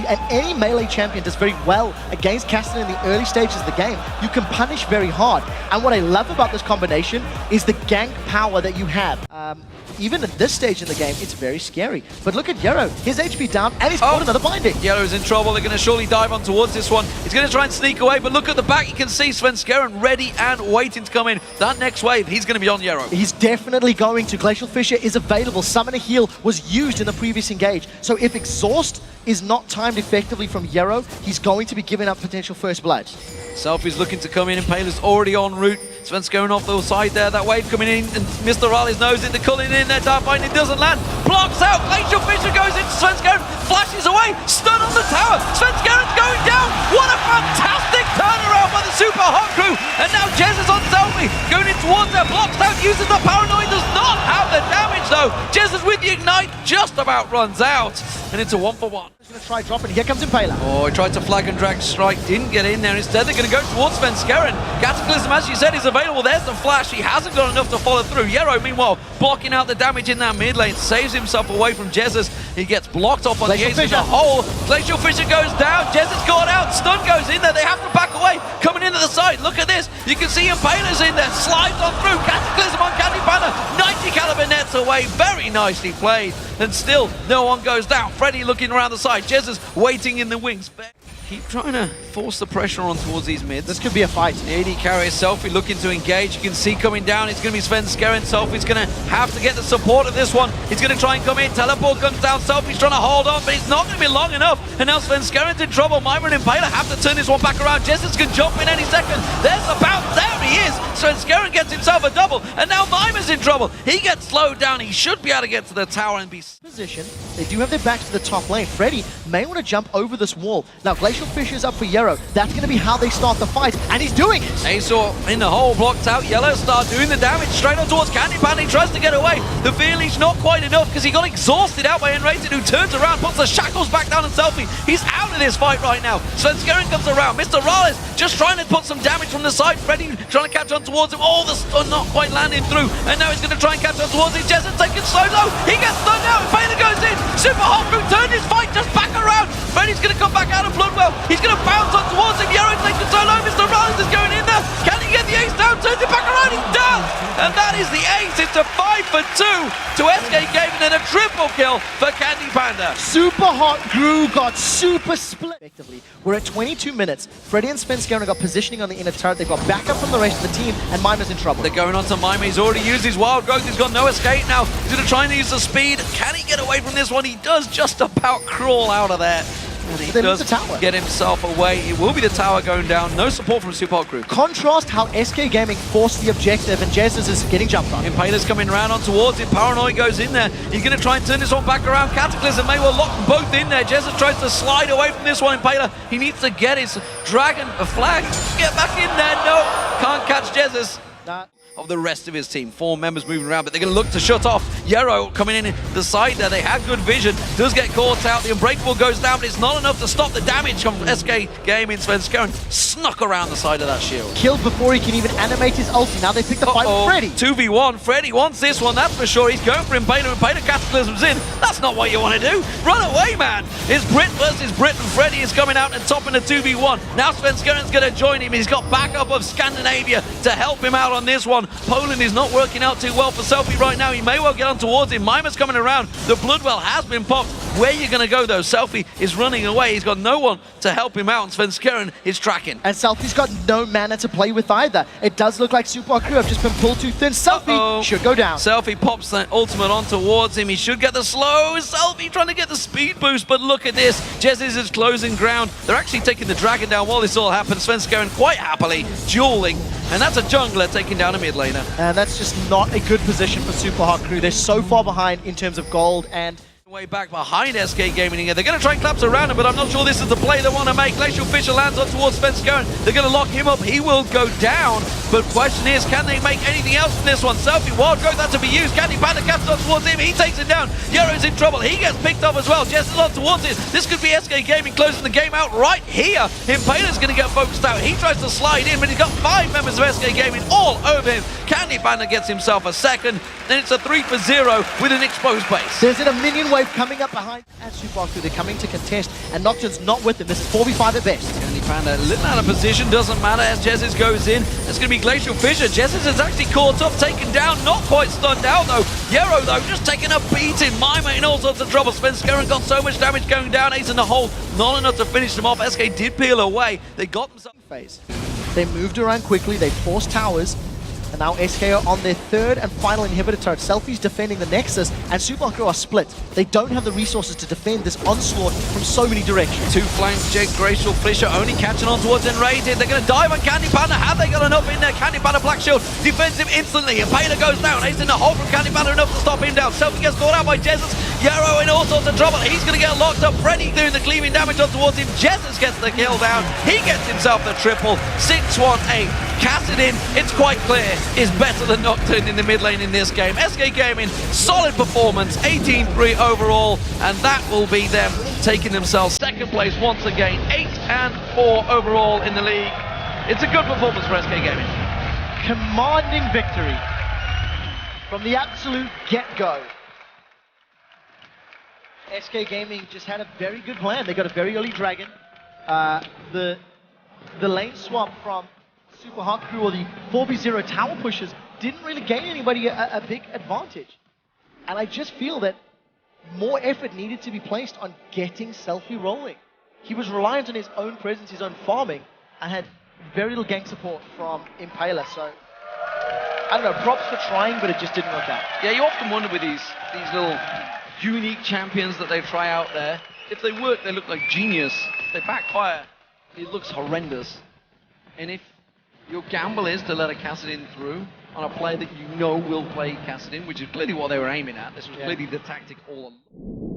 and any melee champion does very well against Cassidy in the early stages of the game. You can punish very hard. And what I love about this combination is the gank power that you have. Even at this stage in the game, it's very scary. But look at Yero, his HP down, and he's caught another binding. Yero's in trouble. They're going to surely dive on towards this one. He's going to try and sneak away, but look at the back. You can see Svenskeren ready and waiting to come in. That next wave, he's going to be on Yero. He's definitely going to. Glacial Fissure is available. Summoner Heal was used in the previous engage. So if Exhaust is not timed effectively from Yero, he's going to be giving up potential first blood. Selfie's looking to come in, Impaler's already en route. Svenskeren off the side there, that wave coming in, and Mr. Raleigh knows it, they're culling in there, Dark Binding doesn't land, blocks out, Glacial Fissure goes into Svenskeren, flashes away, stun on the tower, Svenskeren's going down, what a fantastic turnaround by the Super Hot crew, and now Jez is on Selfie, going in towards there, blocks out, uses the Paranoid, does not have the damage though, Jez is with the Ignite, just about runs out, and it's a 1-for-1. He's going to try dropping, here comes Impaler. Oh, he tried to flag and drag strike, didn't get in there, instead they're going to go towards Svenskeren, Cataclysm, as you said, is available, there's the flash, he hasn't got enough to follow through, Yero meanwhile blocking out the damage in that mid lane, saves himself away from Jesus, he gets blocked off on the ace of the hole, Glacial Fissure goes down, Jesus got out, stun goes in there, they have to back away, coming into the side, look at this, you can see Impaler's in there, slides on through, Cataclysm on Candy Panda, 90 caliber nets away, very nicely played, and still no one goes down, Freddy looking around the side, Jesus waiting in the wings. Keep trying to force the pressure on towards these mids. This could be a fight. AD carries Selfie looking to engage. You can see coming down, it's going to be Svenskeren. Selfie's going to have to get the support of this one. He's going to try and come in. Teleport comes down. Selfie's trying to hold on, but it's not going to be long enough. And now Svenskeren's in trouble. Myra and Impaler have to turn this one back around. Jessus can jump in any second. There's the bounce. There he is. Svenskeren gets himself a double. And now Myra's in trouble. He gets slowed down. He should be able to get to the tower and be... Position. They do have their backs to the top lane. Freddy may want to jump over this wall. Now, Glacial Fissure's up for Yero. That's going to be how they start the fight, and he's doing it! Azor in the hole, blocked out. Yellow Star doing the damage straight on towards Candy Panda. He tries to get away. The feeling's not quite enough because he got exhausted out by Enrated, who turns around, puts the shackles back down on Selfie. He's out of this fight right now. Svenskeren comes around. Mr. Rales just trying to put some damage from the side. Freddy trying to catch on towards him. Oh, the stun not quite landing through. And now he's going to try and catch on towards him. Jessen taking so low. He gets stunned out. Impaler goes in. Super Hot Crew turned his fight just back around. Freddy's going to come back out of Bloodwell. He's going to bounce on towards him. Yero taking so low. Mr. Rales is going in there. Can he get the ace down? Turns it back around. He does. And that is the ace. It's a 5-for-2 to SK Gaming and a triple kill for Candy Panda. Super Hot Crew got super split. Effectively, we're at 22 minutes. Freddy and Svenskeren got positioning on the inner turret. They've got backup from the rest of the team, and Mima's in trouble. They're going on to Mima. He's already used his wild growth. He's got no escape now. He's going to try and use the speed. Can he get away from this one? He does just about crawl out of there. And he does get himself away. It will be the tower going down. No support from Super Hot Crew. Contrast how SK Gaming forced the objective, and Jesus is getting jumped on. Impaler's coming around on towards him. Paranoid goes in there. He's going to try and turn this one back around. Cataclysm may well lock them both in there. Jesus tries to slide away from this one. Impaler, he needs to get his dragon, a flag. Get back in there. No, can't catch Jesus. Of the rest of his team. 4 members moving around, but they're going to look to shut off. Yero coming in the side there. They have good vision. Does get caught out. The Unbreakable goes down, but it's not enough to stop the damage from SK Gaming. Svenskeren snuck around the side of that shield. Killed before he can even animate his ulti. Now they pick the fight with Freddy. 2v1. Freddy wants this one, that's for sure. He's going for Impaler. Impaler Cataclysm's in. That's not what you want to do. Run away, man. It's Brit versus Brit, and Freddy is coming out and top in a 2v1. Now Svenskeren's going to join him. He's got backup of Scandinavia to help him out on this one. Poland is not working out too well for Selfie right now. He may well get on towards him. Mima's coming around. The Bloodwell has been popped. Where are you going to go, though? Selfie is running away. He's got no one to help him out, and Svenskeren is tracking. And Selfie's got no mana to play with either. It does look like Super Hot Crew have just been pulled too thin. Selfie should go down. Selfie pops the ultimate on towards him. He should get the slow. Selfie trying to get the speed boost, but look at this. Jessus is closing ground. They're actually taking the dragon down while this all happens. Svenskeren quite happily dueling, and that's a jungler taking down a mid laner. And that's just not a good position for Super Hot Crew. They're so far behind in terms of gold, and way back behind SK Gaming here. They're going to try and collapse around him, but I'm not sure this is the play they want to make. Glacial Fissure lands on towards Svenskeren. They're going to lock him up. He will go down, but question is, can they make anything else from this one? Selfie, wild growth, that's to be used. Candy Panda catches on towards him. He takes it down. Yero's in trouble. He gets picked off as well. Jess is on towards it. This could be SK Gaming closing the game out right here. Impaler's going to get focused out. He tries to slide in, but he's got 5 members of SK Gaming all over him. Candy Panda gets himself a second. Then it's a 3-for-0 with an exposed base. There's a minion wave wave coming up behind at Supa. They're coming to contest, and Nocturne's not with them. This is 4v5 at best. Candy Panda a little out of position, doesn't matter as Jesus goes in. It's going to be Glacial Fissure. Jesus is actually caught up, taken down, not quite stunned out though. Yero though, just taking a beating. Mima in all sorts of trouble. Svenskeren got so much damage going down. Ace in the hole, not enough to finish them off. SK did peel away. They got themselves Phase. They moved around quickly, they forced towers, and now SK are on their third and final inhibitor turret. Selfie's defending the Nexus, and Supa are split. They don't have the resources to defend this onslaught from so many directions. two flanks, Jake, Glacial Fissure only catching on towards Enrated. They're going to dive on Candy Panda. Have they got enough in there? Candy Panda Black Shield defends him instantly. And Payla goes down. Ace in the hole from Candy Panda, enough to stop him down. Selfie gets caught out by Jesus. Yarrow in all sorts of trouble. He's going to get locked up. Freddy doing the cleaving damage on towards him. Jesus gets the kill down. He gets himself the triple. 6-1-8. Kassadin, it's quite clear, is better than Nocturne in the mid lane in this game. SK Gaming, solid performance, 18-3 overall, and that will be them taking themselves second place once again, 8-4 overall in the league. It's a good performance for SK Gaming. Commanding victory from the absolute get-go. SK Gaming just had a very good plan. They got a very early dragon. The lane swap from Super Hot Crew or the 4v0 tower pushers didn't really gain anybody a big advantage. And I just feel that more effort needed to be placed on getting Selfie rolling. He was reliant on his own presence, his own farming, and had very little gank support from Impaler. So, I don't know, props for trying, but it just didn't work out. Yeah, you often wonder with these little unique champions that they try out there, if they work, they look like genius. If they backfire, it looks horrendous. And if your gamble is to let a Kassadin through on a player that you know will play Kassadin, which is clearly what they were aiming at. This was clearly the tactic all along.